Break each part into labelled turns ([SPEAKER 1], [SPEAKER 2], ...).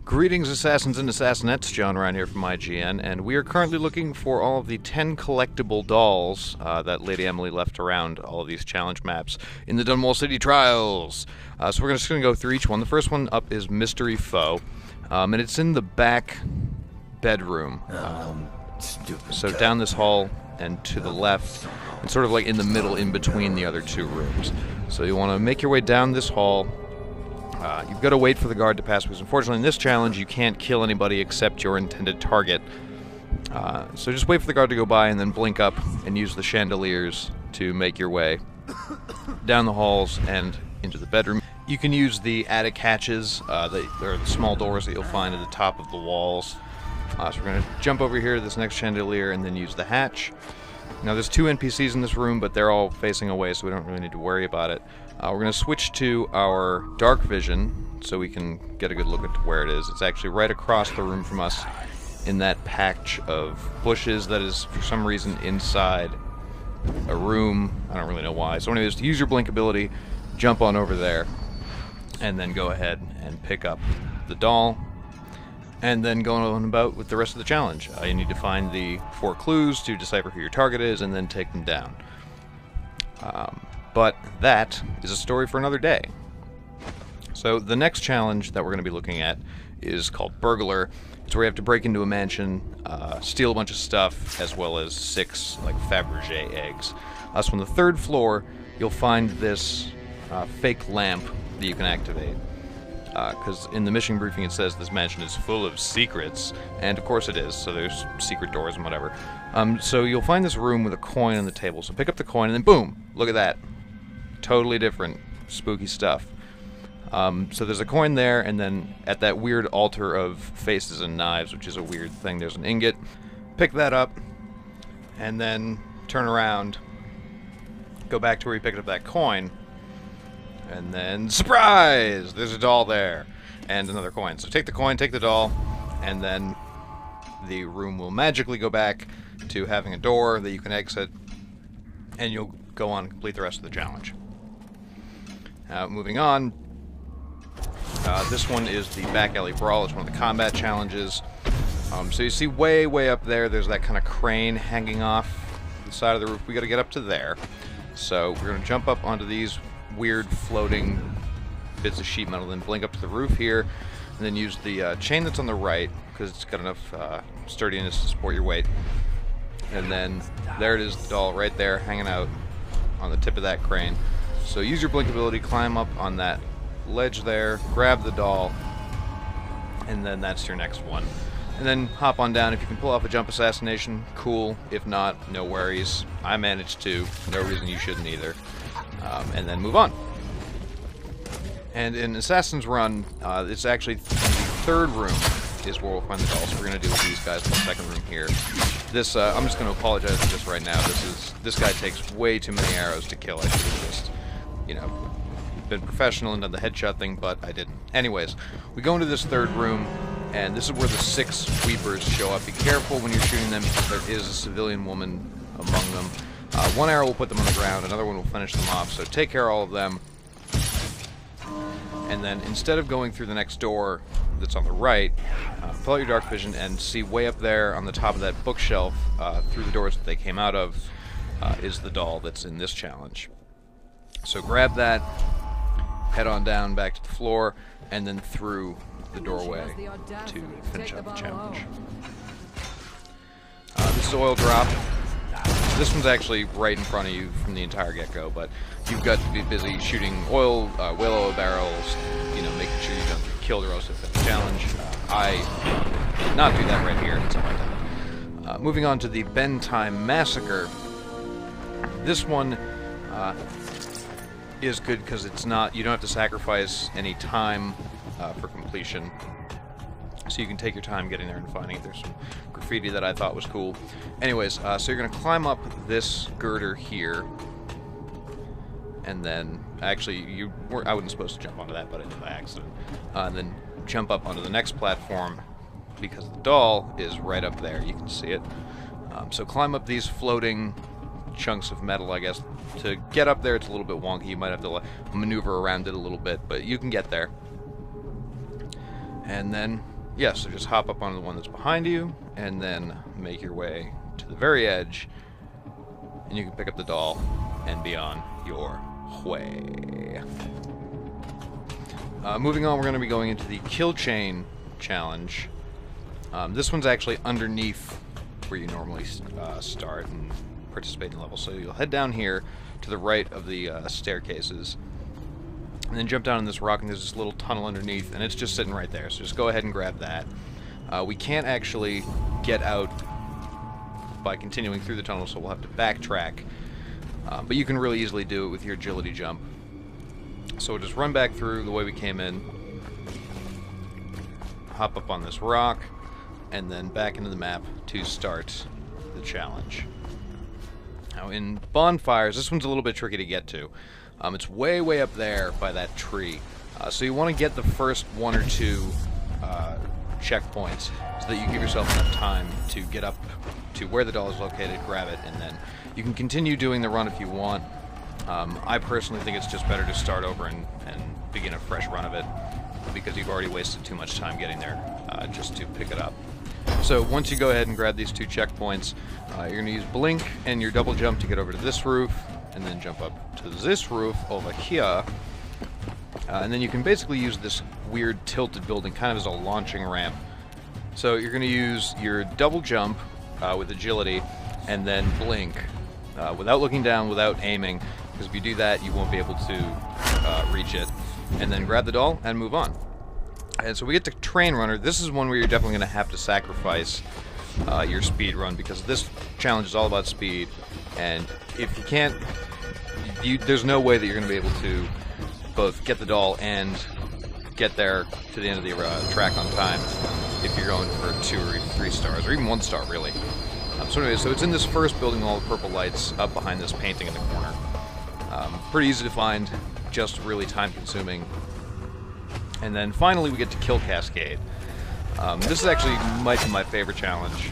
[SPEAKER 1] Greetings, assassins and assassinettes. John Ryan here from IGN, and we are currently looking for all of the 10 collectible dolls that Lady Emily left around all of these challenge maps in the Dunwall City Trials. So we're just going to go through each one. The first one up is Mystery Foe, and it's in the back bedroom. So down this hall and to the left, and sort of like in the middle in between the other two rooms. So you want to make your way down this hall. You've got to wait for the guard to pass, because unfortunately in this challenge you can't kill anybody except your intended target. So just wait for the guard to go by and then blink up and use the chandeliers to make your way down the halls and into the bedroom. You can use the attic hatches, there are the small doors that you'll find at the top of the walls. So we're going to jump over here to this next chandelier and then use the hatch. Now there's two NPCs in this room, but they're all facing away, so we don't really need to worry about it. We're going to switch to our dark vision so we can get a good look at where it is. It's actually right across the room from us in that patch of bushes that is for some reason inside a room. I don't really know why. So anyways, use your blink ability, jump on over there, and then go ahead and pick up the doll. And then go on about with the rest of the challenge. You need to find the 4 clues to decipher who your target is and then take them down. But that is a story for another day. So the next challenge that we're going to be looking at is called Burglar. It's where you have to break into a mansion, steal a bunch of stuff, as well as 6 like Fabergé eggs. So on the 3rd floor, you'll find this fake lamp that you can activate. Because in the mission briefing it says this mansion is full of secrets, and of course it is, so there's secret doors and whatever. So you'll find this room with a coin on the table, so pick up the coin and then boom! Look at that. Totally different, spooky stuff. So there's a coin there, and then at that weird altar of faces and knives, which is a weird thing, there's an ingot. Pick that up, and then turn around, go back to where you picked up that coin, and then, surprise! There's a doll there, and another coin. So take the coin, take the doll, and then the room will magically go back to having a door that you can exit, and you'll go on and complete the rest of the challenge. Moving on, this one is the Back Alley Brawl. It's one of the combat challenges. So you see way up there, there's that kind of crane hanging off the side of the roof. We got to get up to there. So we're going to jump up onto these weird floating bits of sheet metal, then blink up to the roof here, and then use the chain that's on the right, because it's got enough sturdiness to support your weight. And then there it is, the doll right there, hanging out on the tip of that crane. So use your blink ability, climb up on that ledge there, grab the doll, and then that's your next one. And then hop on down. If you can pull off a jump assassination, cool. If not, no worries. I managed to. No reason you shouldn't either. And then move on. And in Assassin's Run, it's actually the 3rd room is where we'll find the doll. So we're going to do with these guys in the 2nd room here. This, I'm just going to apologize for this right now. This guy takes way too many arrows to kill. I should have just, you know, been professional and done the headshot thing, but I didn't. Anyways, we go into this 3rd room, and this is where the 6 weepers show up. Be careful when you're shooting them, because there is a civilian woman among them. One arrow will put them on the ground, another one will finish them off, so take care of all of them. And then instead of going through the next door that's on the right, pull out your dark vision and see way up there on the top of that bookshelf, through the doors that they came out of, is the doll that's in this challenge. So grab that, head on down back to the floor, and then through the doorway to finish up the challenge. This is Oil Drop. This one's actually right in front of you from the entire get-go, but you've got to be busy shooting oil, whale oil barrels, you know, making sure you don't get killed or else it's a challenge. I did not do that right here. It's on my time. Moving on to the Bentime Massacre. This one is good because it's not, you don't have to sacrifice any time for completion. So you can take your time getting there and finding it. There's some graffiti that I thought was cool. Anyways, so you're going to climb up this girder here. And then, actually, I wasn't supposed to jump onto that, but I did by accident. And then jump up onto the next platform, because the doll is right up there. You can see it. So climb up these floating chunks of metal, I guess. To get up there, it's a little bit wonky. You might have to maneuver around it a little bit, but you can get there. And then yeah, so just hop up on the one that's behind you, and then make your way to the very edge, and you can pick up the doll and be on your way. Moving on, we're going to be going into the kill chain challenge. This one's actually underneath where you normally start and participate in levels. So you'll head down here to the right of the staircases, and then jump down in this rock, and there's this little tunnel underneath, and it's just sitting right there. So just go ahead and grab that. We can't actually get out by continuing through the tunnel, so we'll have to backtrack. But you can really easily do it with your agility jump. So we'll just run back through the way we came in, hop up on this rock, and then back into the map to start the challenge. Now in bonfires, this one's a little bit tricky to get to. It's way, way up there by that tree. So you want to get the first one or two checkpoints so that you give yourself enough time to get up to where the doll is located, grab it, and then you can continue doing the run if you want. I personally think it's just better to start over and begin a fresh run of it, because you've already wasted too much time getting there just to pick it up. So once you go ahead and grab these two checkpoints, you're going to use blink and your double jump to get over to this roof, and then jump up to this roof over here. And then you can basically use this weird tilted building kind of as a launching ramp. So you're going to use your double jump with agility, and then blink without looking down, without aiming, because if you do that, you won't be able to reach it. And then grab the doll and move on. And so we get to Train Runner. This is one where you're definitely going to have to sacrifice your speed run, because this challenge is all about speed. And if you can't, there's no way that you're going to be able to both get the doll and get there to the end of the track on time if you're going for 2 or 3 stars, or even 1 star, really. So anyway, so it's in this first building, all the purple lights up behind this painting in the corner. Pretty easy to find, just really time-consuming. And then finally we get to Kill Cascade. This is actually might be my favorite challenge,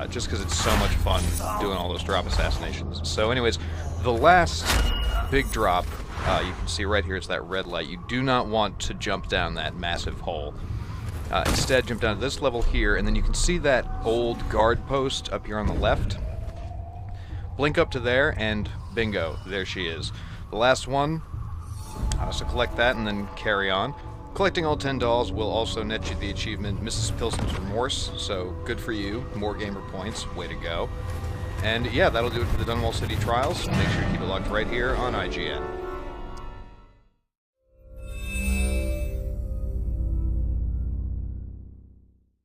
[SPEAKER 1] just because it's so much fun doing all those drop assassinations. So anyways, the last big drop, you can see right here, it's that red light. You do not want to jump down that massive hole. Instead, jump down to this level here, and then you can see that old guard post up here on the left. Blink up to there, and bingo, there she is. The last one, so collect that and then carry on. Collecting all 10 dolls will also net you the achievement Mrs. Pilson's Remorse, so good for you. More gamer points, way to go. And yeah, that'll do it for the Dunwall City Trials. Make sure to keep it locked right here on IGN.